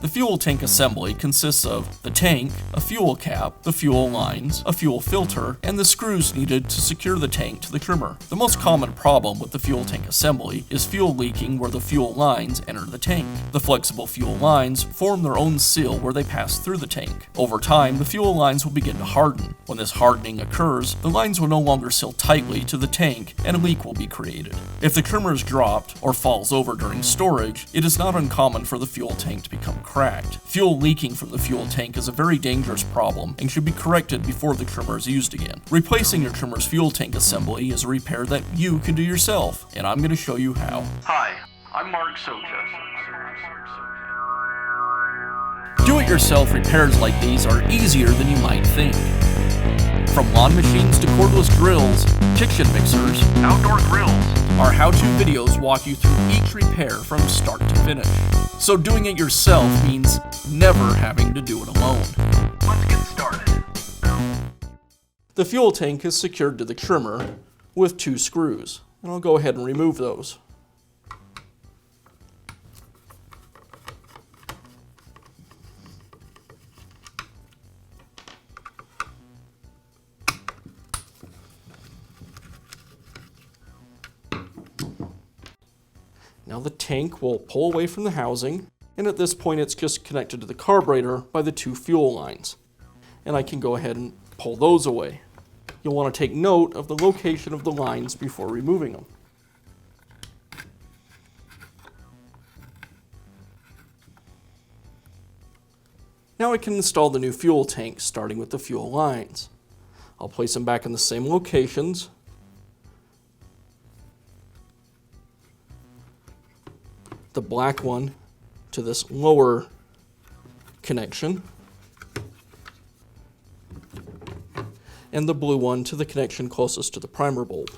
The fuel tank assembly consists of the tank, a fuel cap, the fuel lines, a fuel filter, and the screws needed to secure the tank to the trimmer. The most common problem with the fuel tank assembly is fuel leaking where the fuel lines enter the tank. The flexible fuel lines form their own seal where they pass through the tank. Over time, the fuel lines will begin to harden. When this hardening occurs, the lines will no longer seal tightly to the tank and a leak will be created. If the trimmer is dropped or falls over during storage, it is not uncommon for the fuel tank to become cracked. Fuel leaking from the fuel tank is a very dangerous problem and should be corrected before the trimmer is used again. Replacing your trimmer's fuel tank assembly is a repair that you can do yourself, and I'm going to show you how. Hi, I'm Mark Soja. Do-it-yourself repairs like these are easier than you might think. From lawn machines to cordless drills, kitchen mixers, Outdoor grills. our how-to videos walk you through each repair from start to finish. So doing it yourself means never having to do it alone. Let's get started. The fuel tank is secured to the trimmer with 2 screws, and I'll go ahead and remove those. Now the tank will pull away from the housing, and at this point it's just connected to the carburetor by the 2 fuel lines. And I can go ahead and pull those away. You'll want to take note of the location of the lines before removing them. Now I can install the new fuel tank, starting with the fuel lines. I'll place them back in the same locations. The black one to this lower connection, and the blue one to the connection closest to the primer bulb.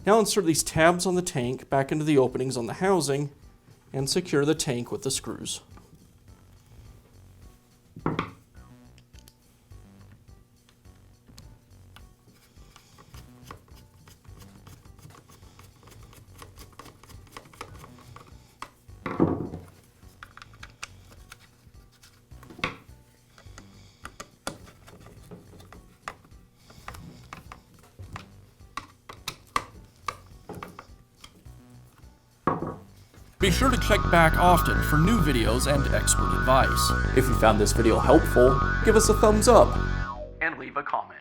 Now insert these tabs on the tank back into the openings on the housing and secure the tank with the screws. Be sure to check back often for new videos and expert advice. If you found this video helpful, give us a thumbs up And leave a comment.